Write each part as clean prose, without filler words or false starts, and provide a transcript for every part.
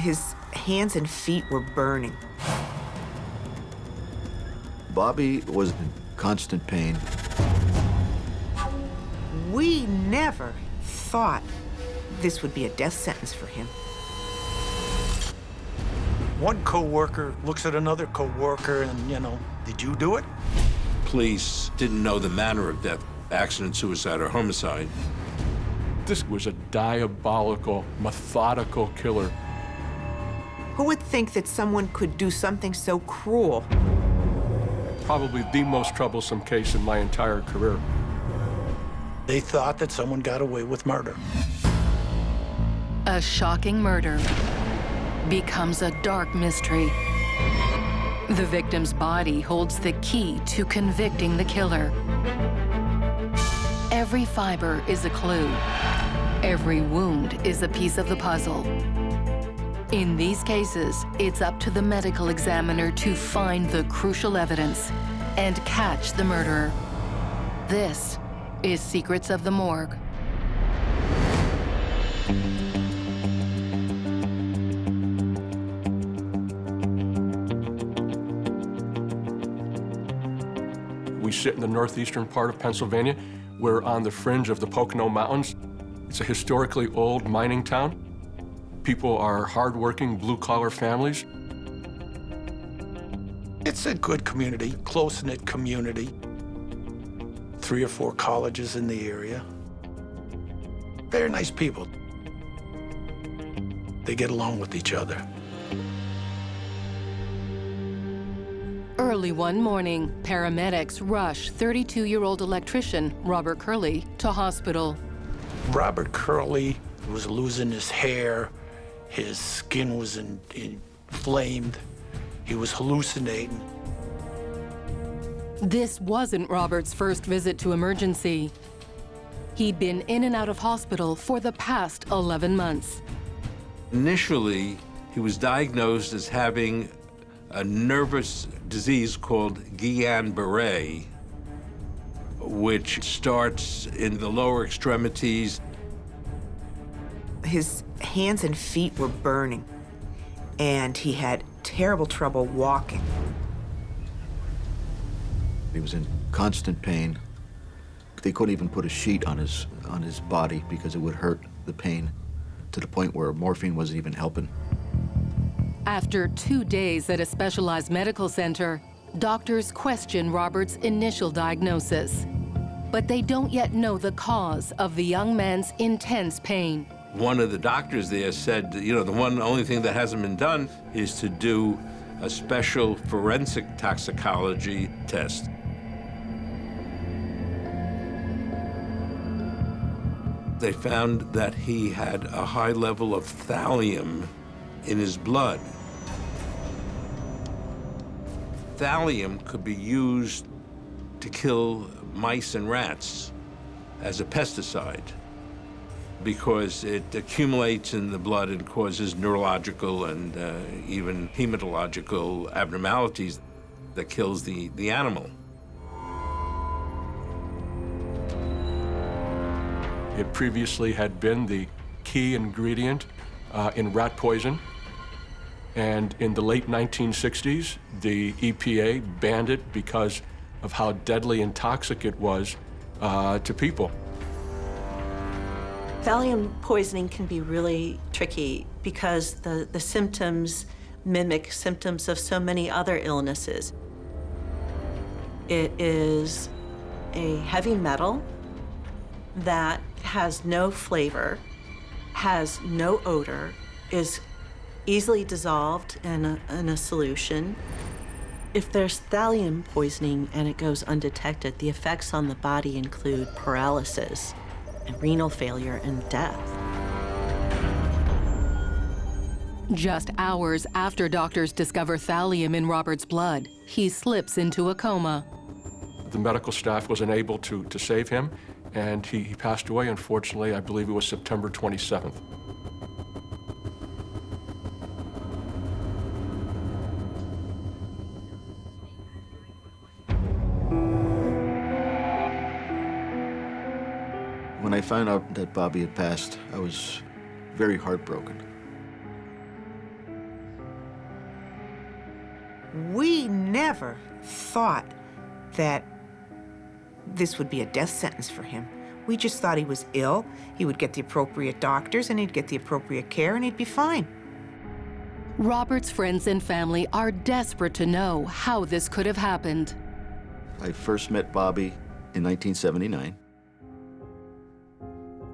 His hands and feet were burning. Bobby was in constant pain. We never thought this would be a death sentence for him. One coworker looks at another coworker and, did you do it? Police didn't know the manner of death, accident, suicide, or homicide. This was a diabolical, methodical killer. Who would think that someone could do something so cruel? Probably the most troublesome case in my entire career. They thought that someone got away with murder. A shocking murder becomes a dark mystery. The victim's body holds the key to convicting the killer. Every fiber is a clue. Every wound is a piece of the puzzle. In these cases, it's up to the medical examiner to find the crucial evidence and catch the murderer. This is Secrets of the Morgue. We sit in the northeastern part of Pennsylvania. We're on the fringe of the Pocono Mountains. It's a historically old mining town. People are hardworking, blue-collar families. It's a good community, close-knit community. 3 or 4 colleges in the area. They're nice people. They get along with each other. Early one morning, paramedics rush 32-year-old electrician Robert Curley to hospital. Robert Curley was losing his hair. His skin was inflamed. He was hallucinating. This wasn't Robert's first visit to emergency. He'd been in and out of hospital for the past 11 months. Initially, he was diagnosed as having a nervous disease called Guillain-Barré, which starts in the lower extremities. His hands and feet were burning, and he had terrible trouble walking. He was in constant pain. They couldn't even put a sheet on his body because it would hurt the pain to the point where morphine wasn't even helping. After 2 days at a specialized medical center, doctors question Robert's initial diagnosis. But they don't yet know the cause of the young man's intense pain. One of the doctors there said, the only thing that hasn't been done is to do a special forensic toxicology test. They found that he had a high level of thallium in his blood. Thallium could be used to kill mice and rats as a pesticide because it accumulates in the blood and causes neurological and even hematological abnormalities that kills the animal. It previously had been the key ingredient in rat poison. And in the late 1960s, the EPA banned it because of how deadly and toxic it was to people. Thallium poisoning can be really tricky because the symptoms mimic symptoms of so many other illnesses. It is a heavy metal that has no flavor, has no odor, is easily dissolved in a solution. If there's thallium poisoning and it goes undetected, the effects on the body include paralysis and renal failure and death. Just hours after doctors discover thallium in Robert's blood, he slips into a coma. The medical staff was unable to save him, and he passed away, unfortunately. I believe it was September 27th. When I found out that Bobby had passed, I was very heartbroken. We never thought that this would be a death sentence for him. We just thought he was ill, he would get the appropriate doctors, and he'd get the appropriate care, and he'd be fine. Robert's friends and family are desperate to know how this could have happened. I first met Bobby in 1979.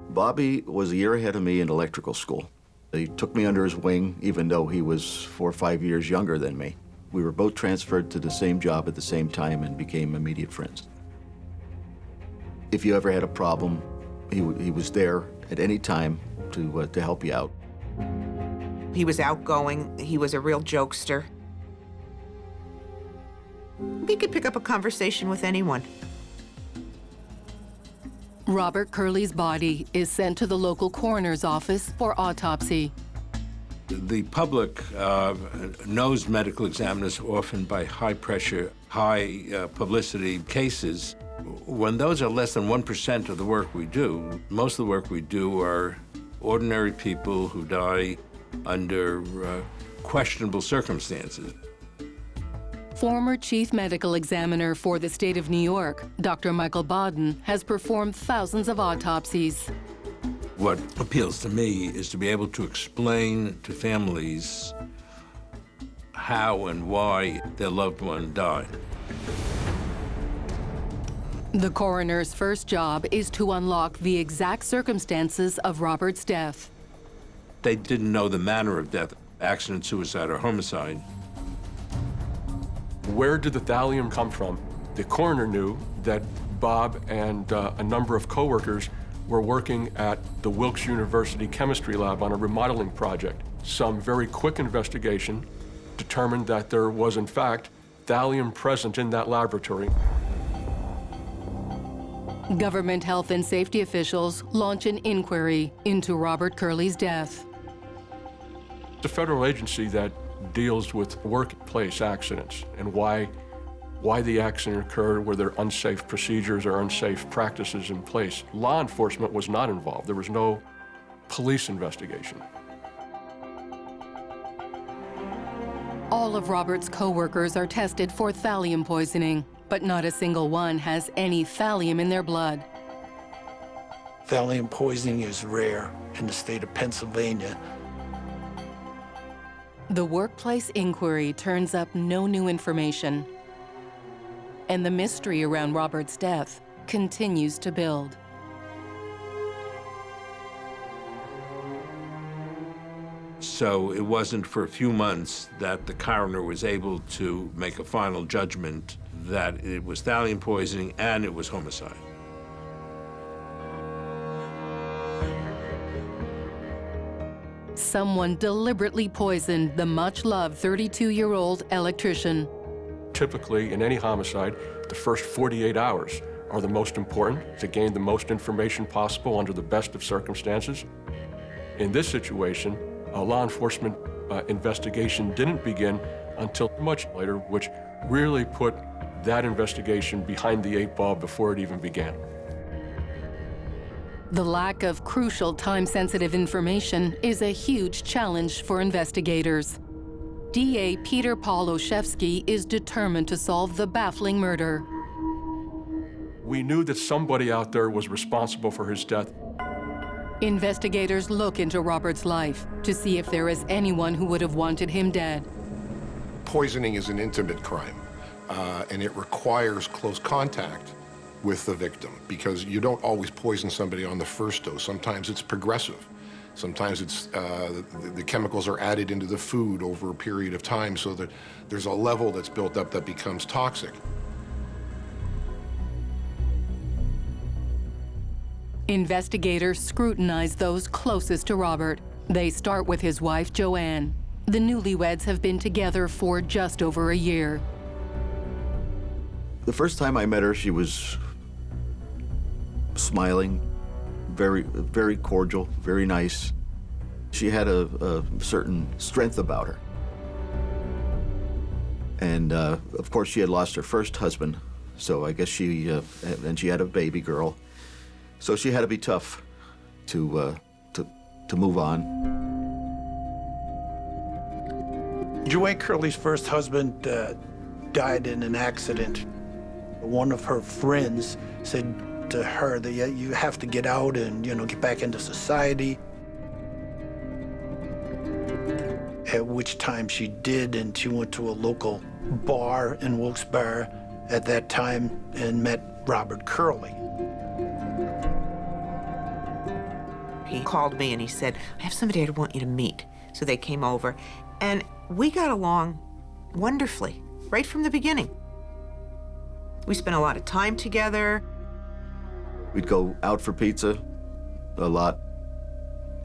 Bobby was a year ahead of me in electrical school. He took me under his wing, even though he was 4 or 5 years younger than me. We were both transferred to the same job at the same time and became immediate friends. If you ever had a problem, he was there at any time to help you out. He was outgoing, he was a real jokester. He could pick up a conversation with anyone. Robert Curley's body is sent to the local coroner's office for autopsy. The public knows medical examiners often by high-pressure, high-publicity cases. When those are less than 1% of the work we do, most of the work we do are ordinary people who die under questionable circumstances. Former chief medical examiner for the state of New York, Dr. Michael Bodden, has performed thousands of autopsies. What appeals to me is to be able to explain to families how and why their loved one died. The coroner's first job is to unlock the exact circumstances of Robert's death. They didn't know the manner of death, accident, suicide, or homicide. Where did the thallium come from? The coroner knew that Bob and a number of coworkers were working at the Wilkes University chemistry lab on a remodeling project. Some very quick investigation determined that there was, in fact, thallium present in that laboratory. Government health and safety officials launch an inquiry into Robert Curley's death. It's a federal agency that deals with workplace accidents and why the accident occurred, were there unsafe procedures or unsafe practices in place. Law enforcement was not involved. There was no police investigation. All of Robert's co-workers are tested for thallium poisoning, but not a single one has any thallium in their blood. Thallium poisoning is rare in the state of Pennsylvania. The workplace inquiry turns up no new information, and the mystery around Robert's death continues to build. So it wasn't for a few months that the coroner was able to make a final judgment that it was thallium poisoning and it was homicide. Someone deliberately poisoned the much-loved 32-year-old electrician. Typically, in any homicide, the first 48 hours are the most important to gain the most information possible under the best of circumstances. In this situation, a law enforcement investigation didn't begin until much later, which really put that investigation behind the 8 ball before it even began. The lack of crucial time-sensitive information is a huge challenge for investigators. DA Peter Paul Olszewski is determined to solve the baffling murder. We knew that somebody out there was responsible for his death. Investigators look into Robert's life to see if there is anyone who would have wanted him dead. Poisoning is an intimate crime, and it requires close contact with the victim, because you don't always poison somebody on the first dose. Sometimes it's progressive. Sometimes it's the chemicals are added into the food over a period of time so that there's a level that's built up that becomes toxic. Investigators scrutinize those closest to Robert. They start with his wife, Joanne. The newlyweds have been together for just over a year. The first time I met her, she was smiling, very, very cordial, very nice. She had a certain strength about her. And of course, she had lost her first husband, so I guess and she had a baby girl. So she had to be tough to move on. Joanne Curley's first husband died in an accident. One of her friends said to her that you have to get out and, get back into society. At which time she did, and she went to a local bar in Wilkes-Barre at that time and met Robert Curley. He called me and he said, I have somebody I want you to meet. So they came over, and we got along wonderfully, right from the beginning. We spent a lot of time together. We'd go out for pizza a lot,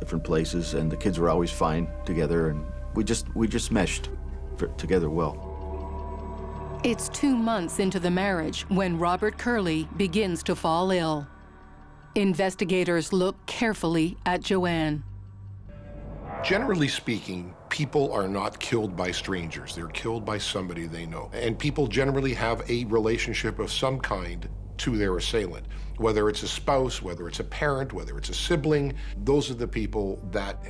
different places, and the kids were always fine together, and we just meshed together well. It's 2 months into the marriage when Robert Curley begins to fall ill. Investigators look carefully at Joanne. Generally speaking, people are not killed by strangers. They're killed by somebody they know. And people generally have a relationship of some kind to their assailant. Whether it's a spouse, whether it's a parent, whether it's a sibling, those are the people that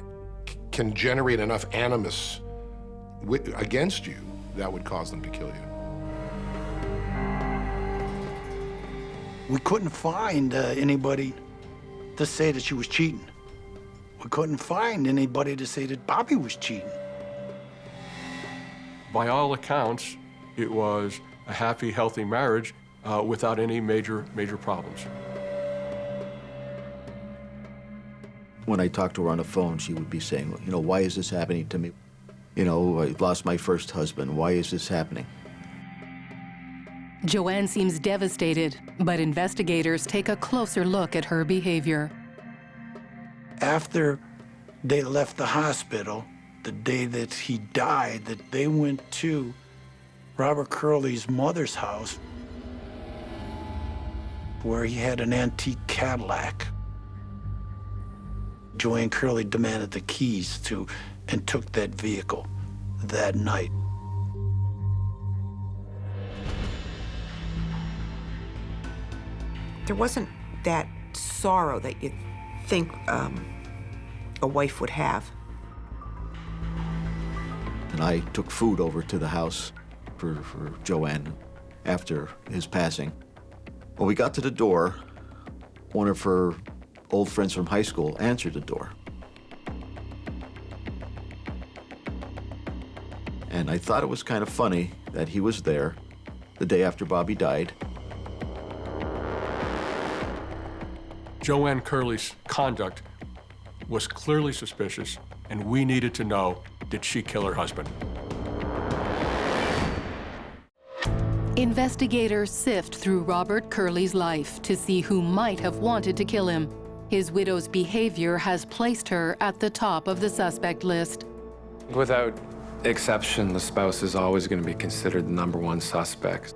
can generate enough animus against you that would cause them to kill you. We couldn't find anybody to say that she was cheating. We couldn't find anybody to say that Bobby was cheating. By all accounts, it was a happy, healthy marriage without any major problems. When I talked to her on the phone, she would be saying, why is this happening to me? I lost my first husband. Why is this happening? Joanne seems devastated, but investigators take a closer look at her behavior. After they left the hospital, the day that he died, that they went to Robert Curley's mother's house, where he had an antique Cadillac. Joanne Curley demanded the keys to and took that vehicle that night. There wasn't that sorrow that you'd think a wife would have. And I took food over to the house for Joanne after his passing. When we got to the door, one of her old friends from high school answered the door. And I thought it was kind of funny that he was there the day after Bobby died. Joanne Curley's conduct was clearly suspicious, and we needed to know, did she kill her husband? Investigators sift through Robert Curley's life to see who might have wanted to kill him. His widow's behavior has placed her at the top of the suspect list. Without exception, the spouse is always going to be considered the #1 suspect.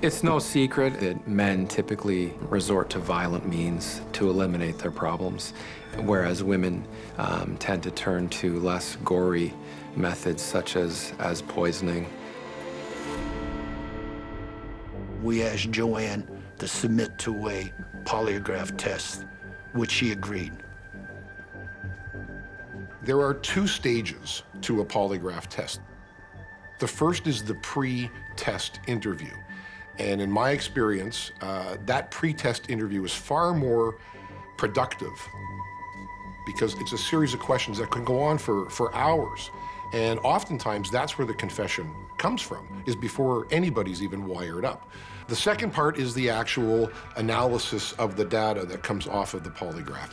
It's no secret that men typically resort to violent means to eliminate their problems, whereas women tend to turn to less gory methods such as poisoning. We asked Joanne to submit to a polygraph test, which she agreed. There are 2 stages to a polygraph test. The first is the pre-test interview. And in my experience, that pre-test interview is far more productive because it's a series of questions that can go on for hours. And oftentimes, that's where the confession comes from, is before anybody's even wired up. The second part is the actual analysis of the data that comes off of the polygraph.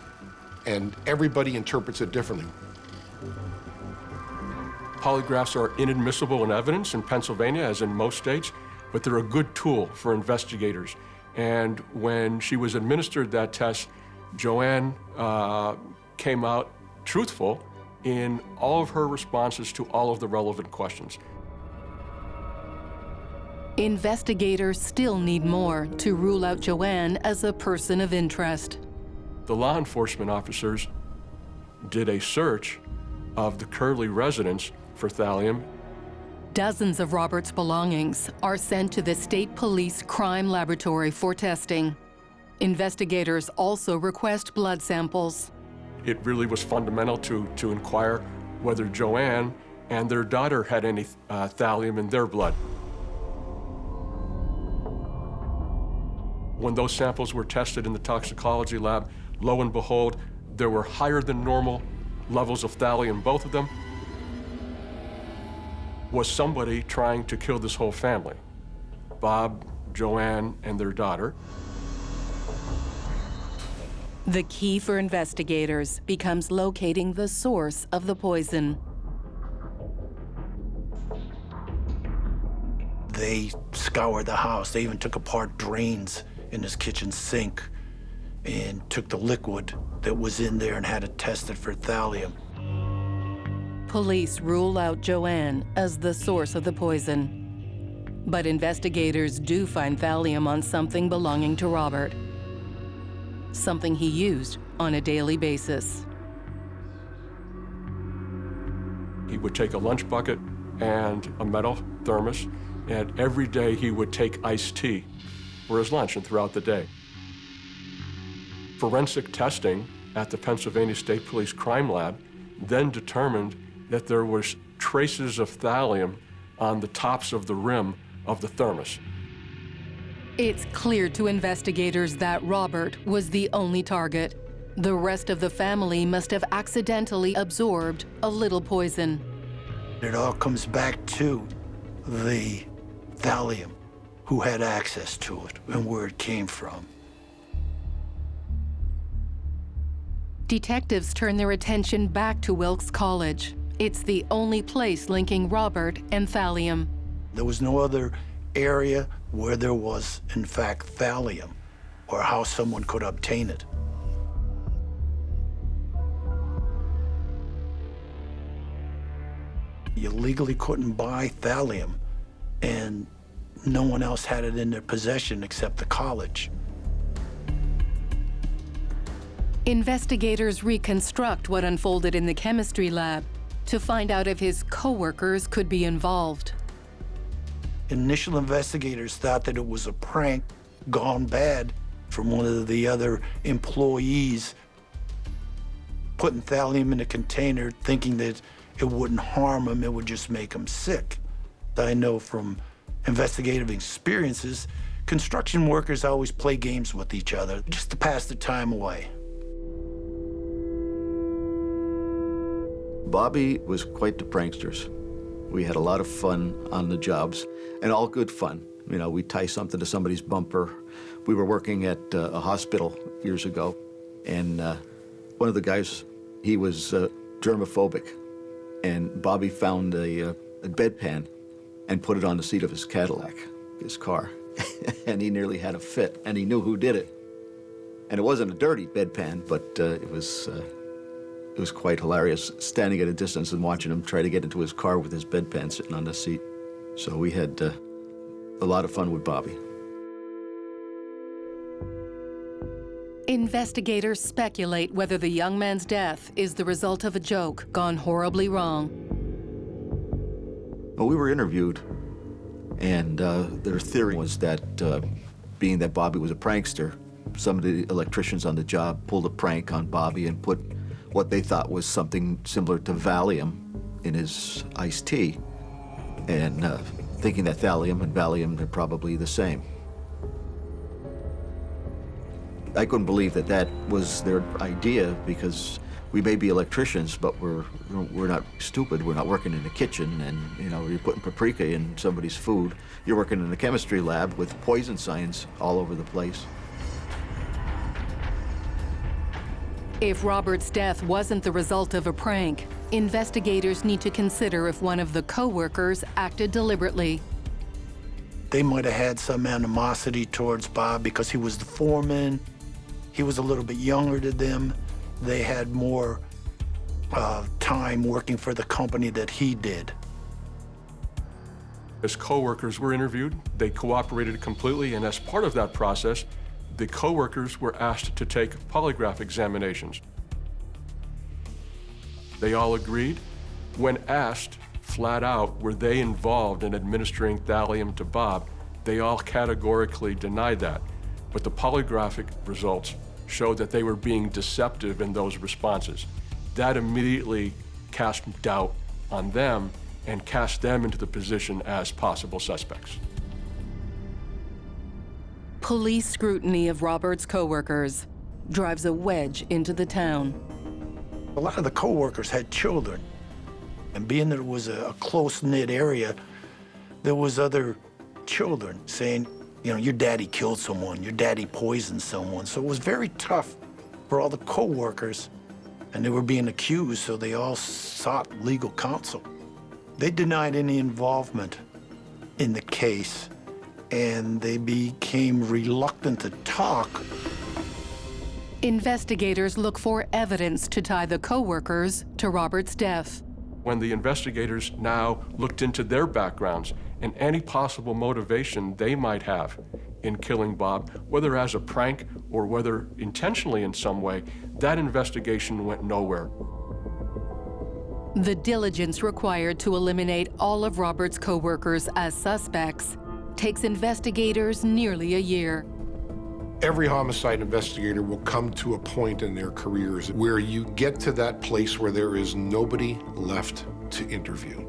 And everybody interprets it differently. Polygraphs are inadmissible in evidence in Pennsylvania, as in most states, but they're a good tool for investigators. And when she was administered that test, Joanne came out truthful in all of her responses to all of the relevant questions. Investigators still need more to rule out Joanne as a person of interest. The law enforcement officers did a search of the Curley residence for thallium. Dozens of Robert's belongings are sent to the State Police Crime Laboratory for testing. Investigators also request blood samples. It really was fundamental to inquire whether Joanne and their daughter had any thallium in their blood. When those samples were tested in the toxicology lab, lo and behold, there were higher than normal levels of thallium, both of them. Was somebody trying to kill this whole family? Bob, Joanne, and their daughter. The key for investigators becomes locating the source of the poison. They scoured the house. They even took apart drains in his kitchen sink and took the liquid that was in there and had it tested for thallium. Police rule out Joanne as the source of the poison. But investigators do find thallium on something belonging to Robert, something he used on a daily basis. He would take a lunch bucket and a metal thermos, and every day he would take iced tea for his lunch and throughout the day. Forensic testing at the Pennsylvania State Police Crime Lab then determined that there was traces of thallium on the tops of the rim of the thermos. It's clear to investigators that Robert was the only target. The rest of the family must have accidentally absorbed a little poison. It all comes back to the thallium, who had access to it and where it came from. Detectives turn their attention back to Wilkes College. It's the only place linking Robert and thallium. There was no other area where there was, in fact, thallium, or how someone could obtain it. You legally couldn't buy thallium, and no one else had it in their possession except the college. Investigators reconstruct what unfolded in the chemistry lab to find out if his co-workers could be involved. Initial investigators thought that it was a prank gone bad from one of the other employees putting thallium in a container thinking that it wouldn't harm him, it would just make him sick. I know from investigative experiences, construction workers always play games with each other just to pass the time away. Bobby was quite the pranksters. We had a lot of fun on the jobs, and all good fun. You know, we'd tie something to somebody's bumper. We were working at a hospital years ago, and one of the guys, he was germophobic, and Bobby found a bedpan and put it on the seat of his Cadillac, his car, and he nearly had a fit, and he knew who did it. And it wasn't a dirty bedpan, but it was quite hilarious, standing at a distance and watching him try to get into his car with his bedpan sitting on the seat. So we had a lot of fun with Bobby. Investigators speculate whether the young man's death is the result of a joke gone horribly wrong. Well, we were interviewed, and their theory was that being that Bobby was a prankster, some of the electricians on the job pulled a prank on Bobby and put what they thought was something similar to Valium in his iced tea, and thinking that thallium and Valium are probably the same. I couldn't believe that that was their idea, because we may be electricians, but we're not stupid. We're not working in the kitchen, and you know, you're putting paprika in somebody's food. You're working in a chemistry lab with poison signs all over the place. If Robert's death wasn't the result of a prank, investigators need to consider if one of the co-workers acted deliberately. They might have had some animosity towards Bob because he was the foreman. He was a little bit younger than them. They had more time working for the company that he did. As co-workers were interviewed, they cooperated completely, and as part of that process, the co-workers were asked to take polygraph examinations. They all agreed. When asked flat out, were they involved in administering thallium to Bob, they all categorically denied that. But the polygraphic results showed that they were being deceptive in those responses. That immediately cast doubt on them and cast them into the position as possible suspects. Police scrutiny of Robert's coworkers drives a wedge into the town. A lot of the co-workers had children, and being that it was a close-knit area, there was other children saying, you know, your daddy killed someone, your daddy poisoned someone. So it was very tough for all the co-workers, and they were being accused, so they all sought legal counsel. They denied any involvement in the case, and they became reluctant to talk. Investigators look for evidence to tie the coworkers to Robert's death. When the investigators now looked into their backgrounds and any possible motivation they might have in killing Bob, whether as a prank or whether intentionally in some way, that investigation went nowhere. The diligence required to eliminate all of Robert's coworkers as suspects takes investigators nearly a year. Every homicide investigator will come to a point in their careers where you get to that place where there is nobody left to interview,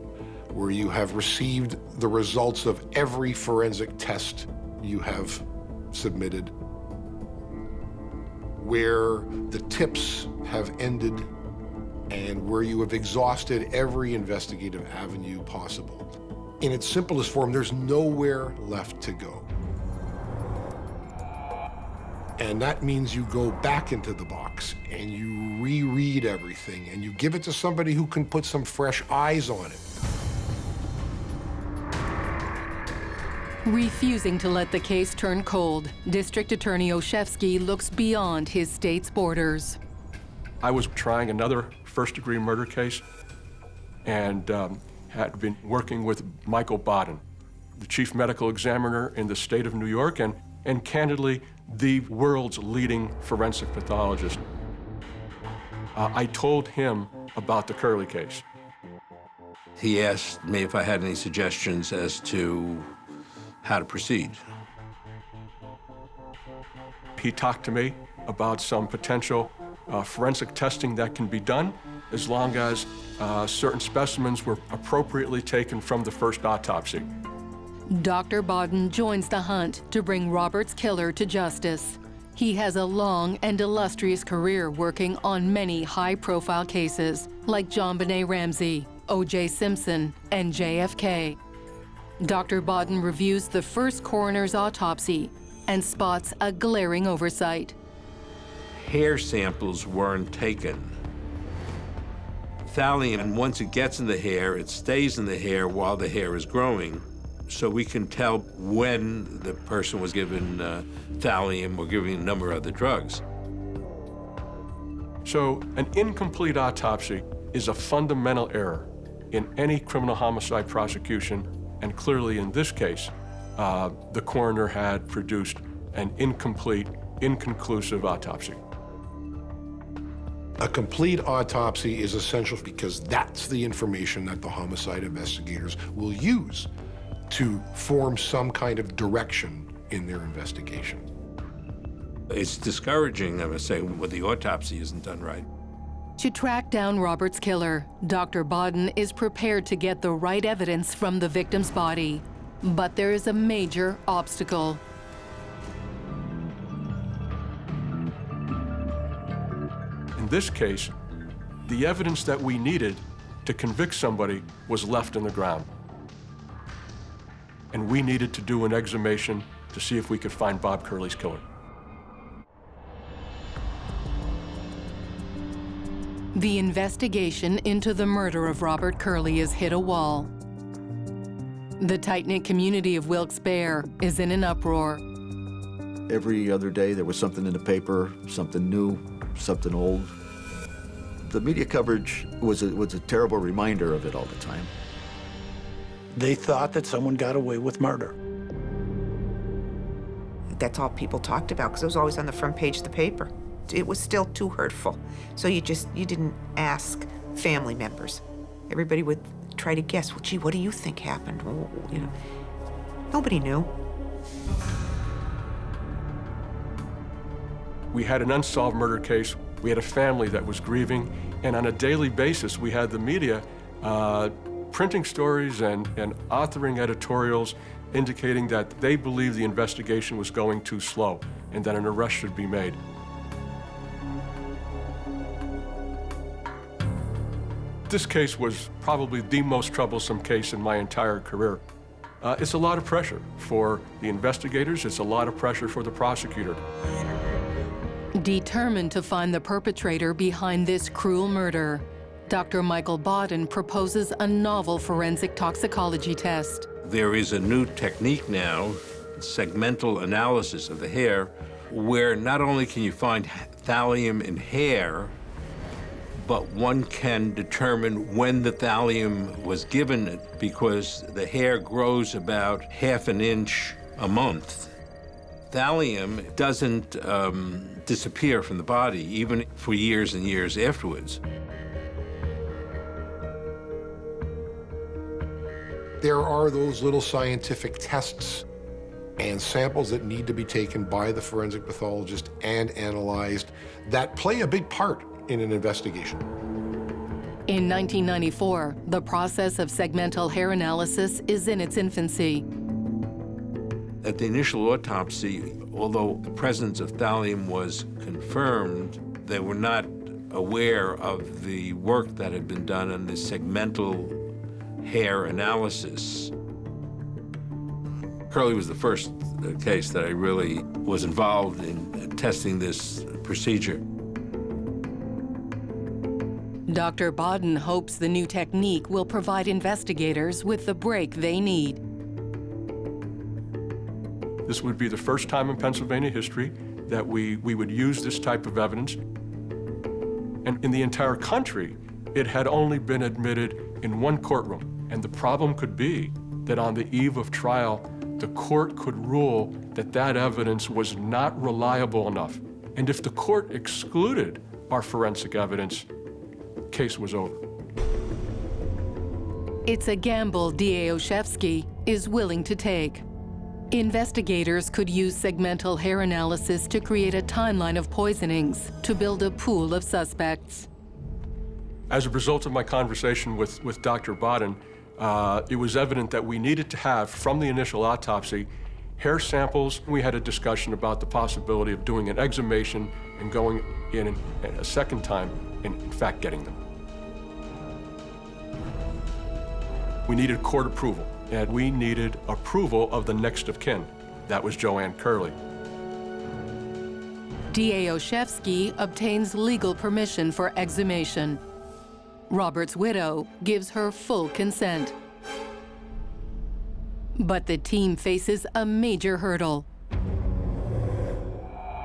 where you have received the results of every forensic test you have submitted, where the tips have ended, and where you have exhausted every investigative avenue possible. In its simplest form, there's nowhere left to go. And that means you go back into the box and you reread everything and you give it to somebody who can put some fresh eyes on it. Refusing to let the case turn cold, District Attorney Olszewski looks beyond his state's borders. I was trying another first-degree murder case and had been working with Michael Baden, the chief medical examiner in the state of New York, and candidly, the world's leading forensic pathologist. I told him about the Curley case. He asked me if I had any suggestions as to how to proceed. He talked to me about some potential forensic testing that can be done as long as certain specimens were appropriately taken from the first autopsy. Dr. Baden joins the hunt to bring Robert's killer to justice. He has a long and illustrious career working on many high-profile cases like JonBenet Ramsey, O.J. Simpson, and JFK. Dr. Baden reviews the first coroner's autopsy and spots a glaring oversight. Hair samples weren't taken. Thallium, once it gets in the hair, it stays in the hair while the hair is growing. So we can tell when the person was given thallium or given a number of other drugs. So an incomplete autopsy is a fundamental error in any criminal homicide prosecution, and clearly in this case, the coroner had produced an incomplete, inconclusive autopsy. A complete autopsy is essential because that's the information that the homicide investigators will use to form some kind of direction in their investigation. It's discouraging, I must say, when the autopsy isn't done right. To track down Robert's killer, Dr. Baden is prepared to get the right evidence from the victim's body. But there is a major obstacle. In this case, the evidence that we needed to convict somebody was left in the ground. And we needed to do an exhumation to see if we could find Bob Curley's killer. The investigation into the murder of Robert Curley has hit a wall. The tight-knit community of Wilkes-Barre is in an uproar. Every other day there was something in the paper, something new, something old. The media coverage was a terrible reminder of it all the time. They thought that someone got away with murder. That's all people talked about because it was always on the front page of the paper. It was still too hurtful. So you didn't ask family members. Everybody would try to guess, well, gee, what do you think happened? Well, you know, nobody knew. We had an unsolved murder case. We had a family that was grieving. And on a daily basis, we had the media printing stories and authoring editorials indicating that they believed the investigation was going too slow and that an arrest should be made. This case was probably the most troublesome case in my entire career. It's a lot of pressure for the investigators, it's a lot of pressure for the prosecutor. Determined to find the perpetrator behind this cruel murder, Dr. Michael Bodden proposes a novel forensic toxicology test. There is a new technique now, segmental analysis of the hair, where not only can you find thallium in hair, but one can determine when the thallium was given because the hair grows about half an inch a month. Thallium doesn't disappear from the body, even for years and years afterwards. There are those little scientific tests and samples that need to be taken by the forensic pathologist and analyzed that play a big part in an investigation. In 1994, the process of segmental hair analysis is in its infancy. At the initial autopsy, although the presence of thallium was confirmed, they were not aware of the work that had been done on the segmental hair analysis. Curley was the first case that I really was involved in testing this procedure. Dr. Bodden hopes the new technique will provide investigators with the break they need. This would be the first time in Pennsylvania history that we would use this type of evidence. And in the entire country, it had only been admitted in one courtroom. And the problem could be that on the eve of trial, the court could rule that that evidence was not reliable enough. And if the court excluded our forensic evidence, case was over. It's a gamble D.A. Olszewski is willing to take. Investigators could use segmental hair analysis to create a timeline of poisonings to build a pool of suspects. As a result of my conversation with Dr. Bodden, it was evident that we needed to have, from the initial autopsy, hair samples. We had a discussion about the possibility of doing an exhumation and going in a second time and, in fact, getting them. We needed court approval, and we needed approval of the next of kin. That was Joanne Curley. D.A. Olszewski obtains legal permission for exhumation. Robert's widow gives her full consent. But the team faces a major hurdle.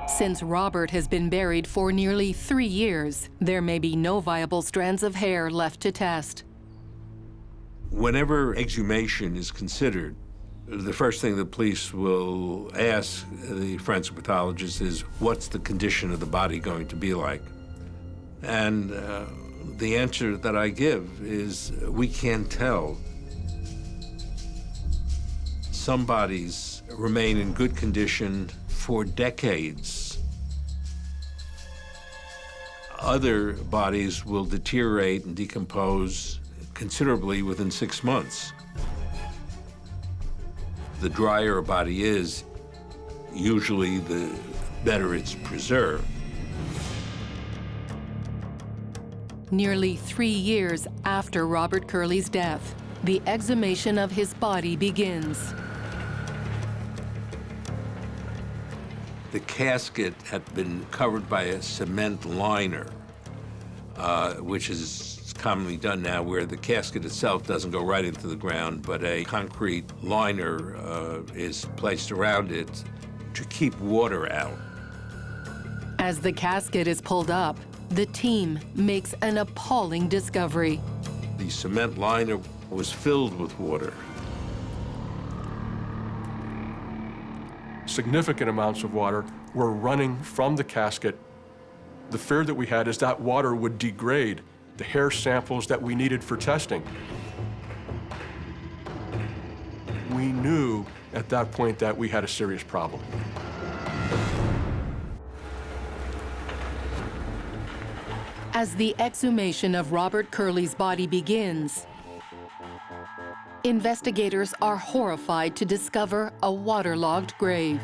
Since Robert has been buried for nearly 3 years, there may be no viable strands of hair left to test. Whenever exhumation is considered, the first thing the police will ask the forensic pathologist is, what's the condition of the body going to be like? And the answer that I give is, we can't tell. Some bodies remain in good condition for decades. Other bodies will deteriorate and decompose considerably within 6 months. The drier a body is, usually the better it's preserved. Nearly 3 years after Robert Curley's death, the exhumation of his body begins. The casket had been covered by a cement liner, which is commonly done now, where the casket itself doesn't go right into the ground, but a concrete liner is placed around it to keep water out. As the casket is pulled up, the team makes an appalling discovery. The cement liner was filled with water. Significant amounts of water were running from the casket. The fear that we had is that water would degrade the hair samples that we needed for testing. We knew at that point that we had a serious problem. As the exhumation of Robert Curley's body begins, investigators are horrified to discover a waterlogged grave.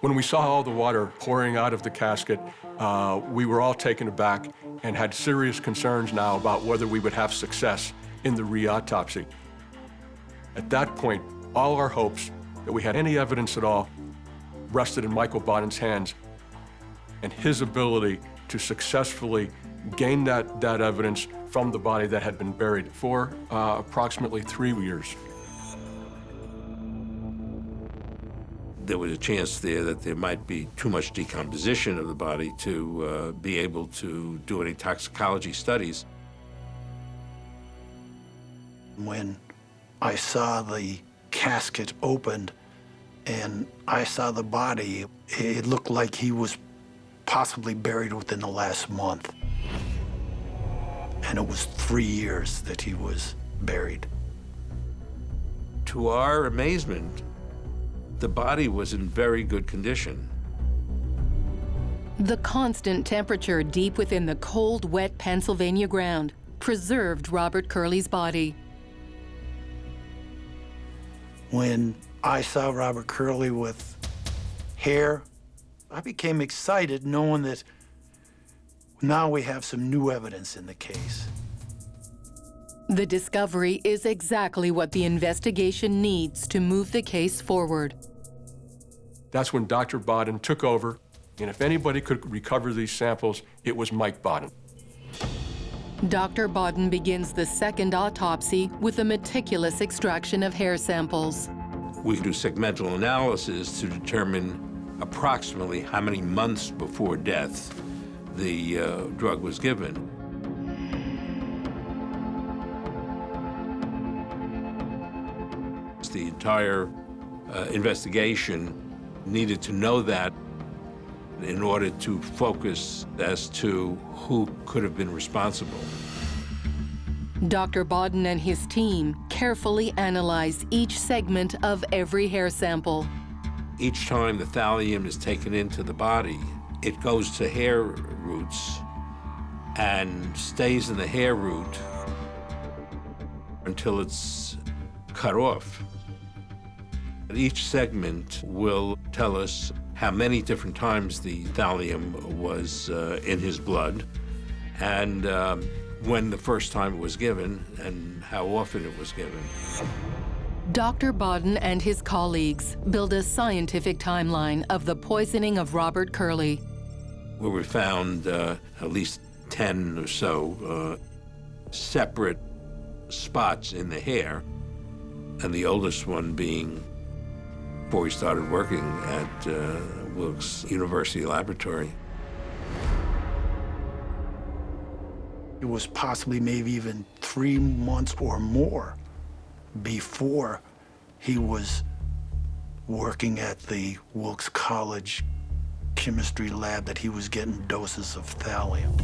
When we saw all the water pouring out of the casket, we were all taken aback and had serious concerns now about whether we would have success in the re-autopsy. At that point, all our hopes that we had any evidence at all rested in Michael Boden's hands and his ability to successfully gain that evidence from the body that had been buried for approximately 3 years. There was a chance there that there might be too much decomposition of the body to be able to do any toxicology studies. When I saw the casket opened and I saw the body, it looked like he was possibly buried within the last month. And it was 3 years that he was buried. To our amazement, the body was in very good condition. The constant temperature deep within the cold, wet Pennsylvania ground preserved Robert Curley's body. When I saw Robert Curley with hair, I became excited knowing that now we have some new evidence in the case. The discovery is exactly what the investigation needs to move the case forward. That's when Dr. Boden took over, and if anybody could recover these samples, it was Mike Boden. Dr. Boden begins the second autopsy with a meticulous extraction of hair samples. We do segmental analysis to determine approximately how many months before death the drug was given. The entire investigation needed to know that in order to focus as to who could have been responsible. Dr. Boden and his team carefully analyze each segment of every hair sample. Each time the thallium is taken into the body, it goes to hair roots and stays in the hair root until it's cut off. Each segment will tell us how many different times the thallium was in his blood, and when the first time it was given, and how often it was given. Dr. Boden and his colleagues build a scientific timeline of the poisoning of Robert Curley. Where we found at least 10 or so separate spots in the hair, and the oldest one being before he started working at Wilkes University Laboratory. It was possibly maybe even 3 months or more before he was working at the Wilkes College chemistry lab that he was getting doses of thallium.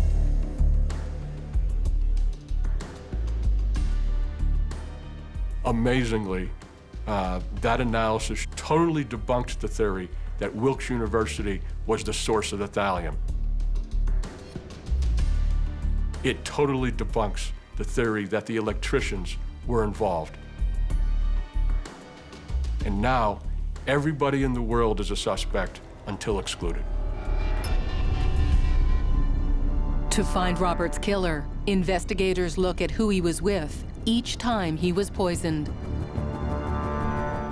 Amazingly, that analysis totally debunked the theory that Wilkes University was the source of the thallium. It totally debunks the theory that the electricians were involved. And now, everybody in the world is a suspect until excluded. To find Robert's killer, investigators look at who he was with each time he was poisoned.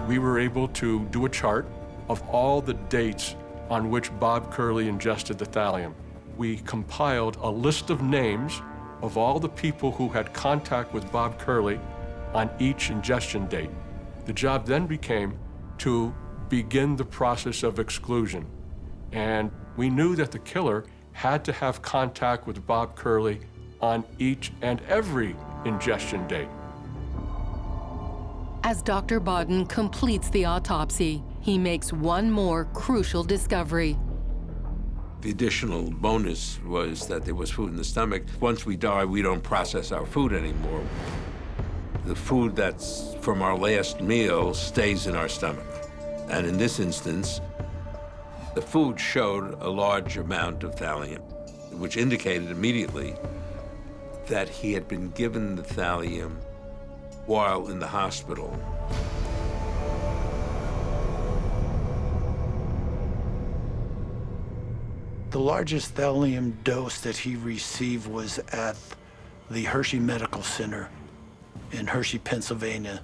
We were able to do a chart of all the dates on which Bob Curley ingested the thallium. We compiled a list of names of all the people who had contact with Bob Curley on each ingestion date. The job then became to begin the process of exclusion. And we knew that the killer had to have contact with Bob Curley on each and every ingestion date. As Dr. Boden completes the autopsy, he makes one more crucial discovery. The additional bonus was that there was food in the stomach. Once we die, we don't process our food anymore. The food that's from our last meal stays in our stomach. And in this instance, the food showed a large amount of thallium. which indicated immediately that he had been given the thallium while in the hospital. The largest thallium dose that he received was at the Hershey Medical Center in Hershey, Pennsylvania,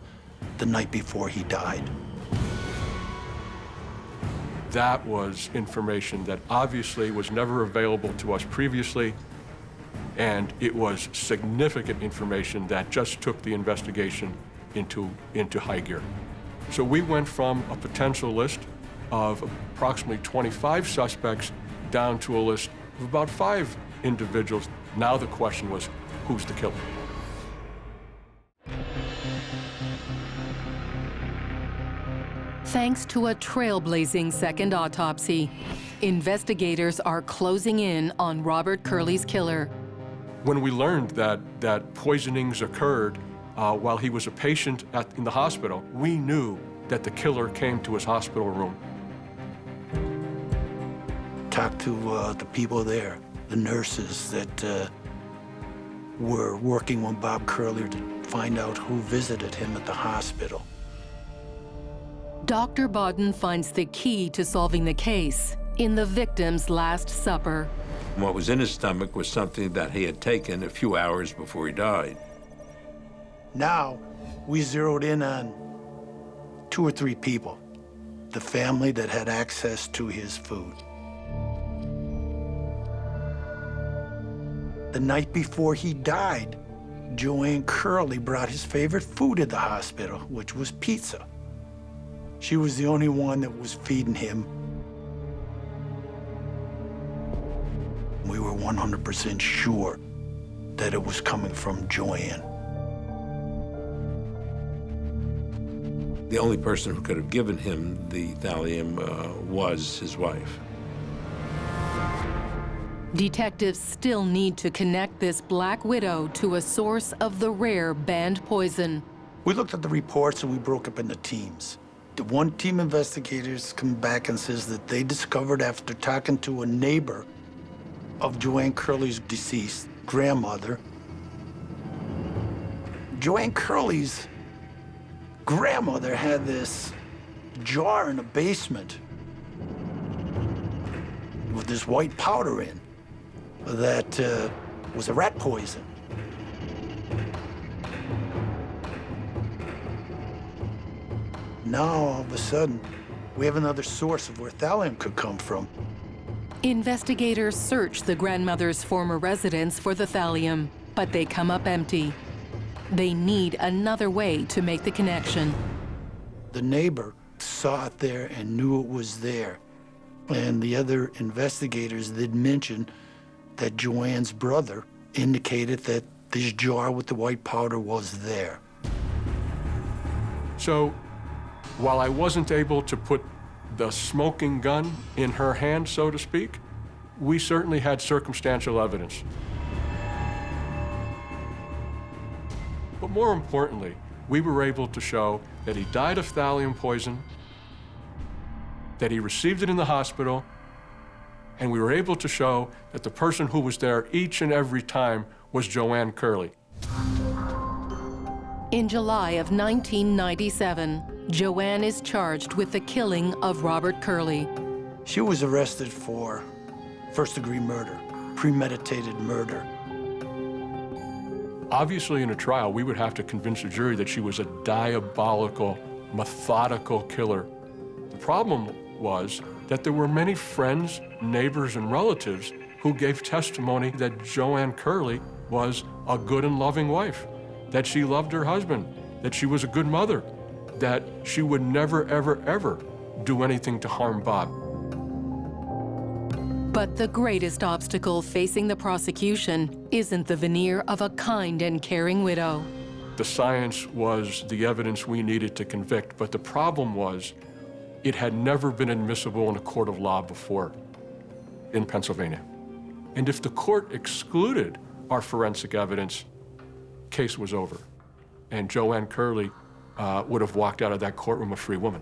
the night before he died. That was information that obviously was never available to us previously, and it was significant information that just took the investigation into high gear. So we went from a potential list of approximately 25 suspects down to a list of about 5 individuals. Now the question was, who's the killer? Thanks to a trailblazing second autopsy, investigators are closing in on Robert Curley's killer. When we learned that poisonings occurred while he was a patient in the hospital, we knew that the killer came to his hospital room. Talked to the people there, the nurses that were working with Bob Curley to find out who visited him at the hospital. Dr. Bodden finds the key to solving the case in the victim's Last Supper. What was in his stomach was something that he had taken a few hours before he died. Now, we zeroed in on 2 or 3 people, the family that had access to his food. The night before he died, Joanne Curley brought his favorite food to the hospital, which was pizza. She was the only one that was feeding him. We were 100% sure that it was coming from Joanne. The only person who could have given him the thallium was his wife. Detectives still need to connect this Black Widow to a source of the rare banned poison. We looked at the reports and we broke up into teams. The one team investigators come back and says that they discovered after talking to a neighbor of Joanne Curley's deceased grandmother, Joanne Curley's grandmother had this jar in the basement with this white powder in that was a rat poison. Now, all of a sudden, we have another source of where thallium could come from. Investigators search the grandmother's former residence for the thallium, but they come up empty. They need another way to make the connection. The neighbor saw it there and knew it was there. And the other investigators did mention that Joanne's brother indicated that this jar with the white powder was there. So, while I wasn't able to put the smoking gun in her hand, so to speak, we certainly had circumstantial evidence. But more importantly, we were able to show that he died of thallium poison, that he received it in the hospital, and we were able to show that the person who was there each and every time was Joanne Curley. In July of 1997, Joanne is charged with the killing of Robert Curley. She was arrested for first-degree murder, premeditated murder. Obviously, in a trial, we would have to convince a jury that she was a diabolical, methodical killer. The problem was that there were many friends, neighbors, and relatives who gave testimony that Joanne Curley was a good and loving wife, that she loved her husband, that she was a good mother, that she would never, ever, ever do anything to harm Bob. But the greatest obstacle facing the prosecution isn't the veneer of a kind and caring widow. The science was the evidence we needed to convict, but the problem was it had never been admissible in a court of law before in Pennsylvania. And if the court excluded our forensic evidence, case was over. And Joanne Curley would have walked out of that courtroom a free woman.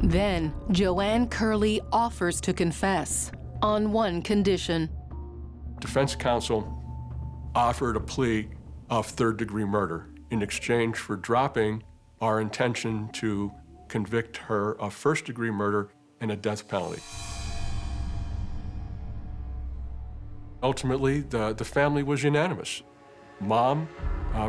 Then, Joanne Curley offers to confess on one condition. Defense counsel offered a plea of third-degree murder in exchange for dropping our intention to convict her of first-degree murder and a death penalty. Ultimately, the family was unanimous. Mom,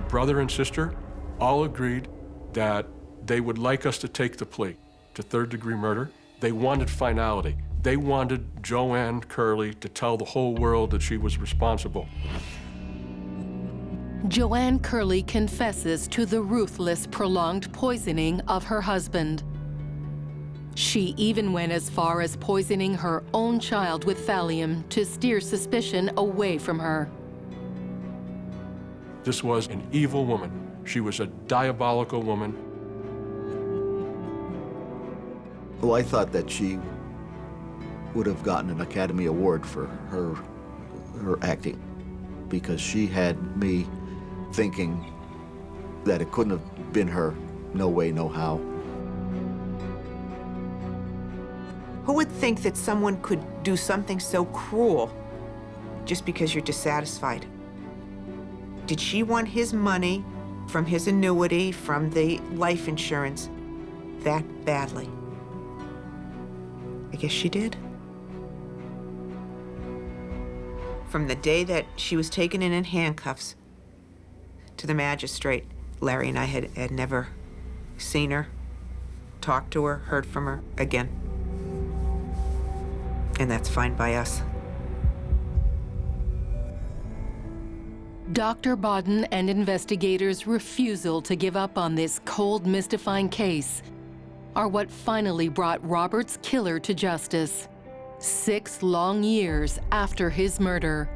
brother, and sister all agreed that they would like us to take the plea to third-degree murder. They wanted finality. They wanted Joanne Curley to tell the whole world that she was responsible. Joanne Curley confesses to the ruthless, prolonged poisoning of her husband. She even went as far as poisoning her own child with thallium to steer suspicion away from her. This was an evil woman. She was a diabolical woman. Well, I thought that she would have gotten an Academy Award for her acting, because she had me thinking that it couldn't have been her. No way, no how. Who would think that someone could do something so cruel just because you're dissatisfied? Did she want his money from his annuity, from the life insurance, that badly? I guess she did. From the day that she was taken in handcuffs to the magistrate, Larry and I had never seen her, talked to her, heard from her again. And that's fine by us. Dr. Bodden and investigators' refusal to give up on this cold, mystifying case are what finally brought Robert's killer to justice 6 long years after his murder.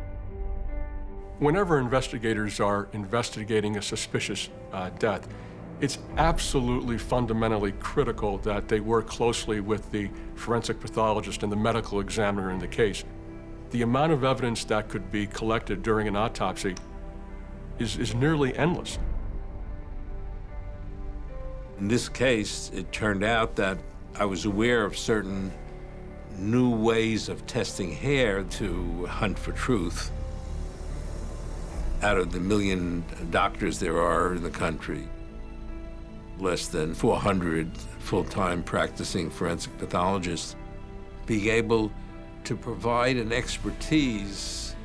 Whenever investigators are investigating a suspicious death, it's absolutely fundamentally critical that they work closely with the forensic pathologist and the medical examiner in the case. The amount of evidence that could be collected during an autopsy is nearly endless. In this case, it turned out that I was aware of certain new ways of testing hair to hunt for truth. Out of the 1 million doctors there are in the country, less than 400 full-time practicing forensic pathologists. Being able to provide an expertise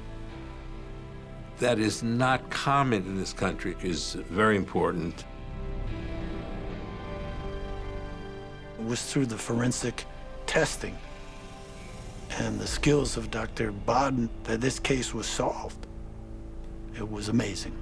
that is not common in this country is very important. It was through the forensic testing and the skills of Dr. Bodden that this case was solved. It was amazing.